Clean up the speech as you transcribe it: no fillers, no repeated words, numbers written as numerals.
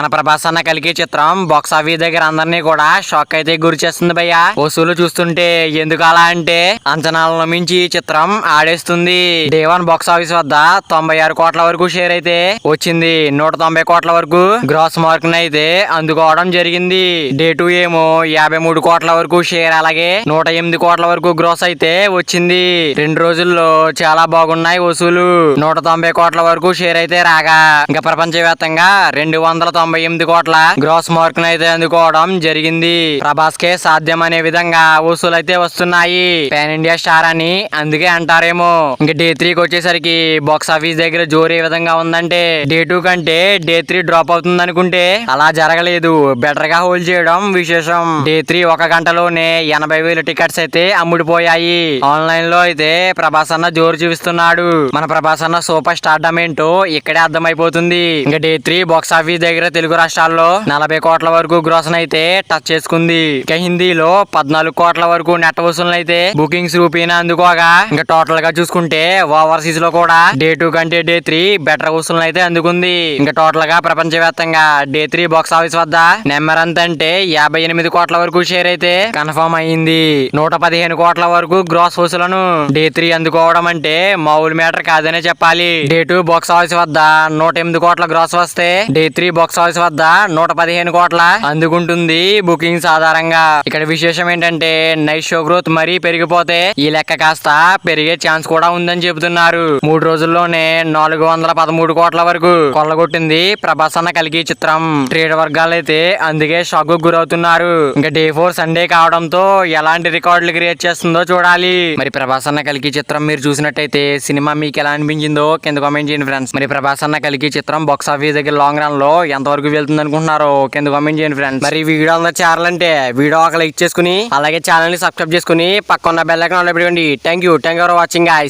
మన ప్రభాస్ అన్న కలికి చిత్రం బాక్స్ ఆఫీస్ దగ్గర అందరినీ కూడా షాక్ అయితే గురి చేస్తుంది భయ్య. వసూలు చూస్తుంటే ఎందుకు అలా అంటే అంచనాలను మించి ఈ చిత్రం ఆడేస్తుంది. డే 1 బాక్స్ ఆఫీస్ వద్ద 96 కోట్ల వరకు షేర్ అయితే వచ్చింది. 190 కోట్ల వరకు గ్రాస్ మార్క్ అయితే అందుకోవడం జరిగింది. డే 2 ఏమో 53 కోట్ల వరకు షేర్, అలాగే 108 కోట్ల వరకు గ్రాస్ అయితే వచ్చింది. 2 రోజుల్లో చాలా బాగున్నాయి వసూలు. 190 కోట్ల వరకు షేర్ అయితే రాగా ఇంకా ప్రపంచవ్యాప్తంగా 298 కోట్ల గ్రాస్ మార్క్ అయితే అందుకోవడం జరిగింది. ప్రభాస్ కే సాధ్యం అనే విధంగా వసూలు అయితే వస్తున్నాయి. పాన్ ఇండియా స్టార్ అని అందుకే అంటారేమో. ఇంకా డే 3కి వచ్చేసరికి బాక్స్ ఆఫీస్ దగ్గర జోరు ఏ విధంగా ఉందంటే డే 2 కంటే డే 3 డ్రాప్ అవుతుంది అనుకుంటే అలా జరగలేదు. బెటర్ గా హోల్డ్ చేయడం విశేషం. డే 3 1 గంటలోనే 80,000 టికెట్స్ అయితే అమ్ముడిపోయాయి. ఆన్లైన్ లో అయితే ప్రభాస్ అన్న జోరు చూపిస్తున్నాడు. మన ప్రభాస్ అన్న సూపర్ స్టార్డమ్ ఏంటో ఇక్కడే అర్థమైపోతుంది. ఇంకా డే 3 బాక్స్ ఆఫీస్ దగ్గర తెలుగు రాష్ట్రాల్లో 40 కోట్ల వరకు గ్రాస్ అయితే టచ్ చేసుకుంది. ఇక హిందీలో 14 కోట్ల వరకు నెట్ వసూలు అయితే బుకింగ్స్ రూపీనా అందుకోగా ఇంకా టోటల్ గా చూసుకుంటే ఓవర్సీస్ లో కూడా డే 2 కంటే డే 3 బెటర్ వసూలు అయితే అందుకుంది. ఇంకా టోటల్ గా ప్రపంచవ్యాప్తంగా డే 3 బాక్స్ ఆఫీస్ వద్ద నెంబర్ అంత అంటే 58 కోట్ల వరకు షేర్ అయితే కన్ఫర్మ్ అయింది. 115 కోట్ల వరకు గ్రాస్ వసూలను డే 3 అందుకోవడం అంటే మామూలు మ్యాటర్ కాదనే చెప్పాలి. డే 2 బాక్స్ ఆఫీస్ వద్ద 108 కోట్ల గ్రాస్ వస్తే డే 3 బాక్స్ ఆఫీస్ వద్ద 115 కోట్ల అందుకుంటుంది బుకింగ్స్ ఆధారంగా. ఇక్కడ విశేషం ఏంటంటే నైట్ షో గ్రోత్ మరీ పెరిగిపోతే ఈ లెక్క కాస్త పెరిగే ఛాన్స్ కూడా ఉందని చెబుతున్నారు. 3 రోజుల్లోనే 413 కోట్ల వరకు కొల్లగొట్టింది ప్రభాస్ అన్న కలికి చిత్రం. ట్రేడ్ వర్గాలు అయితే అందుకే షాక్ గురవుతున్నారు. ఇంకా డే 4 సండే కావడంతో ఎలాంటి రికార్డులు క్రియేట్ చేస్తుందో చూడాలి. మరి ప్రభాస్ అన్న కలికి చిత్రం మీరు చూసినట్టయితే సినిమా మీకు ఎలా అనిపించిందో కింద కామెంట్ చేయండి ఫ్రెండ్స్. మరి ప్రభాస్ అన్న కలికి చిత్రం బాక్స్ ఆఫీస్ దగ్గర లాంగ్ రన్ లో ఎంతవరకు వెళ్తుంది అనుకుంటున్నారో కింద కామెంట్ చేయండి ఫ్రెండ్స్. మరి వీడియో అందరూ చేరాలంటే వీడియో ఒక లైక్ చేసుకుని అలాగే ఛానల్ ని సబ్స్క్రైబ్ చేసుకుని పక్కన బెల్ ఐకాన్ ఆన్ లో పెట్టుకోండి. Thank you for watching guys.